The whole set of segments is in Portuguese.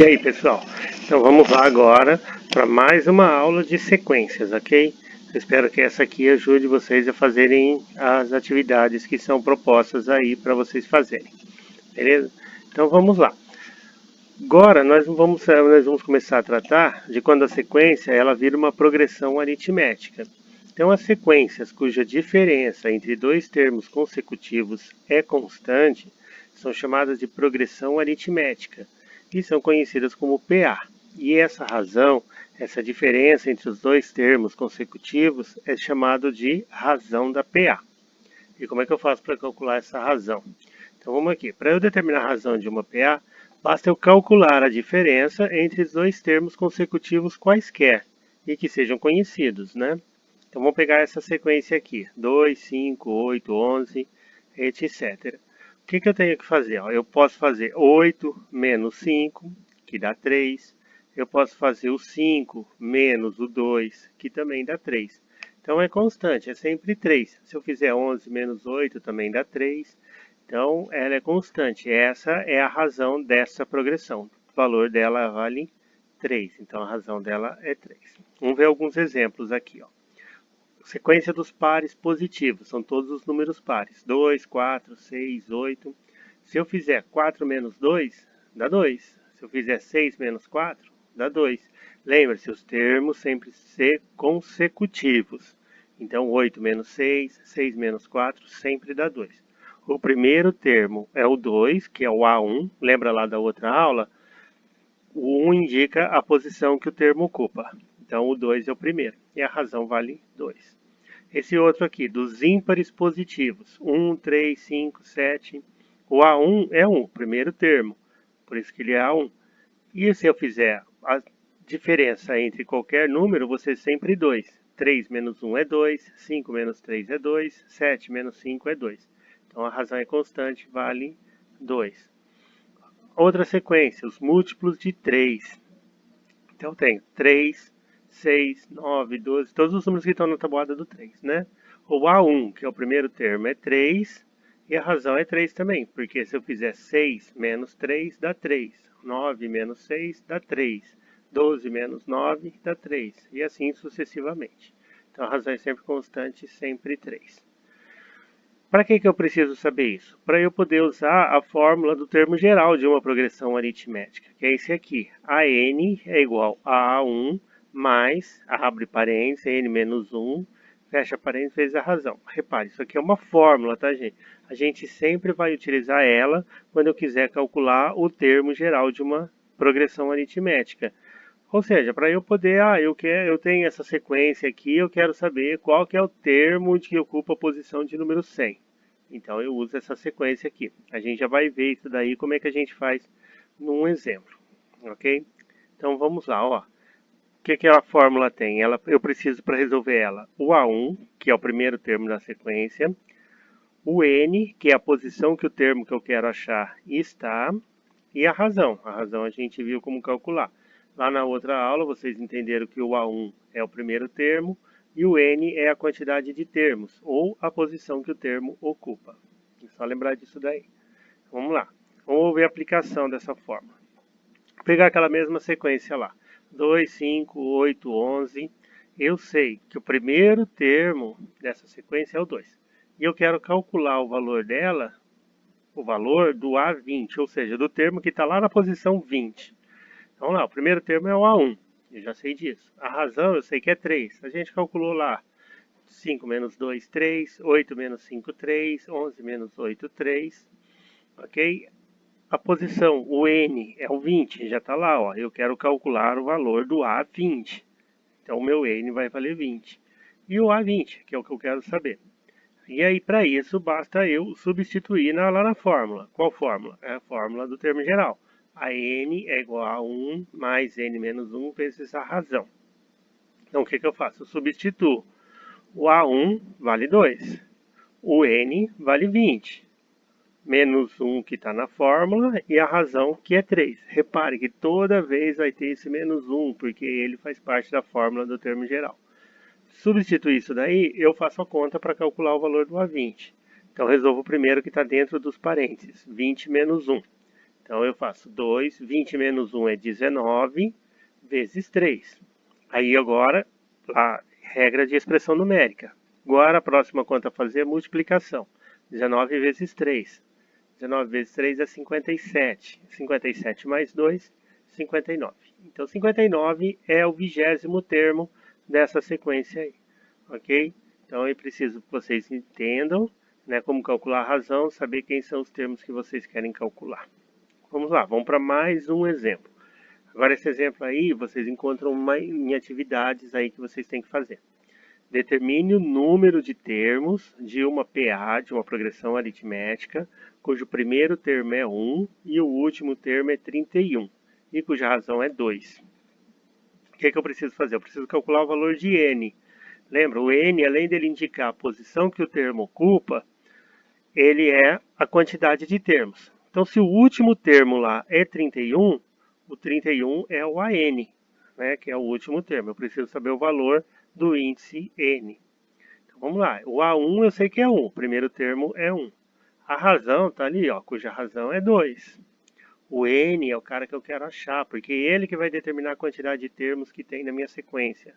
E aí, pessoal? Então vamos lá agora para mais uma aula de sequências, ok? Eu espero que essa aqui ajude vocês a fazerem as atividades que são propostas aí para vocês fazerem, beleza? Então vamos lá. Agora nós vamos começar a tratar de quando a sequência ela vira uma progressão aritmética. Então as sequências cuja diferença entre dois termos consecutivos é constante são chamadas de progressão aritmética e são conhecidas como PA. E essa razão, essa diferença entre os dois termos consecutivos é chamado de razão da PA. E como é que eu faço para calcular essa razão? Então vamos aqui. Para eu determinar a razão de uma PA, basta eu calcular a diferença entre os dois termos consecutivos quaisquer e que sejam conhecidos, né? Então vamos pegar essa sequência aqui: 2, 5, 8, 11, etc. O que eu tenho que fazer? Eu posso fazer 8 menos 5, que dá 3. Eu posso fazer o 5 menos o 2, que também dá 3. Então é constante, é sempre 3. Se eu fizer 11 menos 8, também dá 3. Então ela é constante. Essa é a razão dessa progressão. O valor dela vale 3. Então a razão dela é 3. Vamos ver alguns exemplos aqui. Ó. Sequência dos pares positivos. São todos os números pares. 2, 4, 6, 8. Se eu fizer 4 menos 2, dá 2. Se eu fizer 6 menos 4, dá 2. Lembre-se, os termos sempre ser consecutivos. Então, 8 menos 6, 6 menos 4, sempre dá 2. O primeiro termo é o 2, que é o A1. Lembra lá da outra aula? O 1 indica a posição que o termo ocupa. Então, o 2 é o primeiro. E a razão vale 2. Esse outro aqui, dos ímpares positivos. 1, 3, 5, 7. O A1 é 1, primeiro termo. Por isso que ele é A1. E se eu fizer a diferença entre qualquer número, você sempre 2. 3 menos 1 é 2, 5 menos 3 é 2, 7 menos 5 é 2. Então a razão é constante, vale 2. Outra sequência, os múltiplos de 3. Então tem 3, 6, 9, 12, todos os números que estão na tabuada do 3, né? O A1, que é o primeiro termo, é 3, e a razão é 3 também, porque se eu fizer 6 menos 3, dá 3. 9 menos 6 dá 3. 12 menos 9 dá 3. E assim sucessivamente. Então a razão é sempre constante, sempre 3. Para que eu preciso saber isso? Para eu poder usar a fórmula do termo geral de uma progressão aritmética, que é esse aqui. A n é igual a A1 mais, abre parênteses, n menos 1, fecha parênteses, vezes a razão. Repare, isso aqui é uma fórmula, tá, gente? A gente sempre vai utilizar ela quando eu quiser calcular o termo geral de uma progressão aritmética. Ou seja, para eu poder, eu tenho essa sequência aqui, eu quero saber qual que é o termo que ocupa a posição de número 100. Então eu uso essa sequência aqui. A gente já vai ver isso daí, como é que a gente faz num exemplo, ok? Então vamos lá, ó. O que a fórmula tem? Eu preciso para resolver ela o A1, que é o primeiro termo da sequência, o N, que é a posição que o termo que eu quero achar está, e a razão. A razão a gente viu como calcular. Lá na outra aula vocês entenderam que o A1 é o primeiro termo e o N é a quantidade de termos, ou a posição que o termo ocupa. É só lembrar disso daí. Vamos lá. Vamos ver a aplicação dessa forma. Vou pegar aquela mesma sequência lá. 2, 5, 8, 11. Eu sei que o primeiro termo dessa sequência é o 2. E eu quero calcular o valor dela, o valor do A20, ou seja, do termo que está lá na posição 20. Então lá, o primeiro termo é o A1, eu já sei disso. A razão eu sei que é 3, a gente calculou lá. 5 menos 2, 3, 8 menos 5, 3, 11 menos 8, 3, ok? A posição, o N é o 20, já está lá, ó. Eu quero calcular o valor do A20, então o meu N vai valer 20. E o A20, que é o que eu quero saber. E aí, para isso, basta eu substituir lá na fórmula. Qual fórmula? É a fórmula do termo geral. A n é igual a 1 mais n menos 1 vezes a razão. Então, o que eu faço? Eu substituo. O A1 vale 2. O n vale 20. Menos 1 que está na fórmula e a razão que é 3. Repare que toda vez vai ter esse menos 1, porque ele faz parte da fórmula do termo geral. Substituir isso daí, eu faço a conta para calcular o valor do A20. Então, resolvo o primeiro que está dentro dos parênteses, 20 menos 1. Então eu faço 2, 20 menos 1 é 19, vezes 3. Aí agora, a regra de expressão numérica. Agora a próxima conta a fazer é multiplicação. 19 vezes 3. 19 vezes 3 é 57. 57 mais 2, 59. Então 59 é o 20º termo dessa sequência aí. Ok? Então eu preciso que vocês entendam, né, como calcular a razão, saber quem são os termos que vocês querem calcular. Vamos lá, vamos para mais um exemplo. Agora esse exemplo aí, vocês encontram em atividades aí que vocês têm que fazer. Determine o número de termos de uma PA, de uma progressão aritmética, cujo primeiro termo é 1 e o último termo é 31, e cuja razão é 2. O que eu preciso fazer? Eu preciso calcular o valor de n. Lembra, o n, além dele indicar a posição que o termo ocupa, ele é a quantidade de termos. Então, se o último termo lá é 31, o 31 é o AN, né, que é o último termo. Eu preciso saber o valor do índice N. Então, vamos lá. O A1 eu sei que é 1. O primeiro termo é 1. A razão está ali, ó, cuja razão é 2. O N é o cara que eu quero achar, porque é ele que vai determinar a quantidade de termos que tem na minha sequência.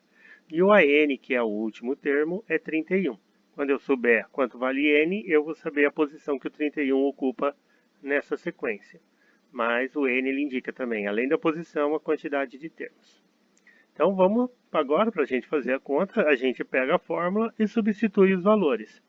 E o AN, que é o último termo, é 31. Quando eu souber quanto vale N, eu vou saber a posição que o 31 ocupa nessa sequência. Mas o N ele indica também, além da posição, a quantidade de termos. Então vamos agora, para a gente fazer a conta, a gente pega a fórmula e substitui os valores.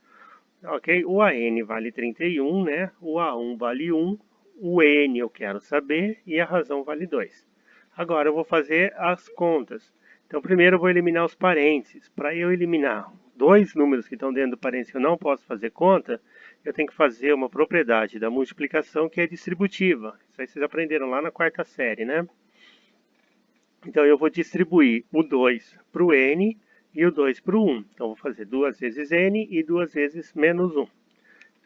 Ok? O AN vale 31, né? O A1 vale 1, o N eu quero saber e a razão vale 2. Agora eu vou fazer as contas. Então primeiro eu vou eliminar os parênteses. Para eu eliminar dois números que estão dentro do parênteses que eu não posso fazer conta, eu tenho que fazer uma propriedade da multiplicação que é distributiva. Isso aí vocês aprenderam lá na quarta série, né? Então eu vou distribuir o 2 para o N e o 2 para o 1. Então vou fazer 2 vezes N e 2 vezes menos 1.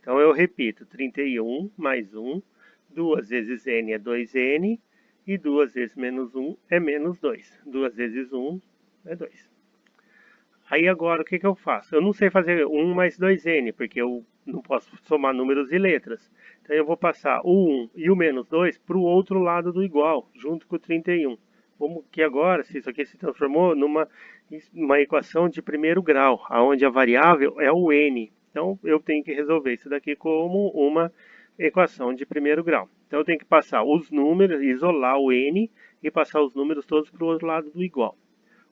Então eu repito, 31 mais 1, 2 vezes N é 2N e 2 vezes menos 1 é menos 2. 2 vezes 1 é 2. Aí agora o que eu faço? Eu não sei fazer 1 mais 2N, porque eu não posso somar números e letras. Então eu vou passar o 1 e o menos 2 para o outro lado do igual, junto com o 31. Como que agora, se isso aqui se transformou numa equação de primeiro grau, onde a variável é o N. Então eu tenho que resolver isso daqui como uma equação de primeiro grau. Então eu tenho que passar os números, isolar o N e passar os números todos para o outro lado do igual.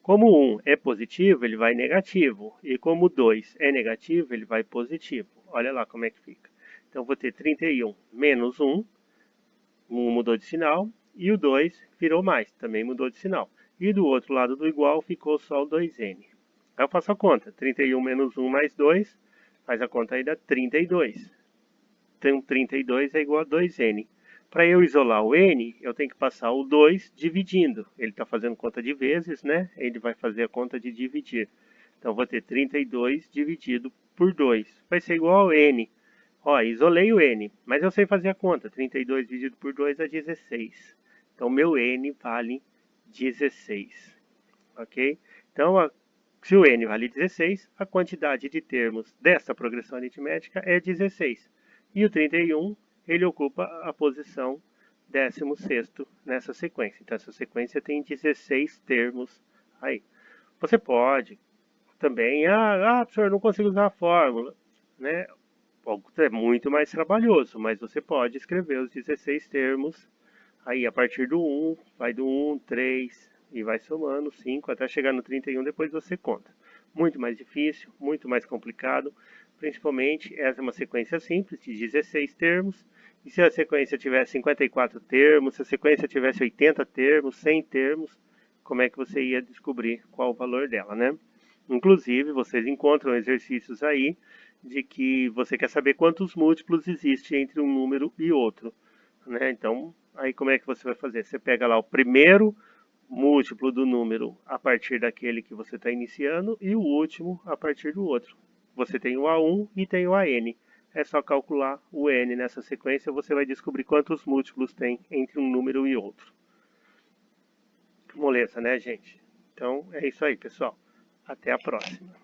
Como 1 é positivo, ele vai negativo. E como 2 é negativo, ele vai positivo. Olha lá como é que fica. Então vou ter 31 menos 1, 1 mudou de sinal, e o 2 virou mais, também mudou de sinal. E do outro lado do igual ficou só o 2n. Aí eu faço a conta, 31 menos 1 mais 2, faz a conta aí dá 32. Então 32 é igual a 2n. Para eu isolar o n, eu tenho que passar o 2 dividindo. Ele está fazendo conta de vezes, né? Ele vai fazer a conta de dividir. Então vou ter 32 dividido por 2. Vai ser igual a n. Ó, isolei o n, mas eu sei fazer a conta. 32 dividido por 2 é 16. Então meu n vale 16. Ok? Então, se o n vale 16, a quantidade de termos dessa progressão aritmética é 16. E o 31, ele ocupa a posição 16º nessa sequência. Então, essa sequência tem 16 termos aí. Você pode também, professor, não consigo usar a fórmula, né? É muito mais trabalhoso, mas você pode escrever os 16 termos aí a partir do 1, vai do 1, 3 e vai somando 5 até chegar no 31, depois você conta. Muito mais difícil, muito mais complicado, principalmente essa é uma sequência simples de 16 termos, e se a sequência tivesse 54 termos, se a sequência tivesse 80 termos, 100 termos, como é que você ia descobrir qual o valor dela, né? Inclusive, vocês encontram exercícios aí de que você quer saber quantos múltiplos existem entre um número e outro, né? Então, aí como é que você vai fazer? Você pega lá o primeiro múltiplo do número a partir daquele que você está iniciando e o último a partir do outro. Você tem o A1 e tem o AN. É só calcular o N nessa sequência, você vai descobrir quantos múltiplos tem entre um número e outro. Moleza, né, gente? Então, é isso aí, pessoal. Até a próxima.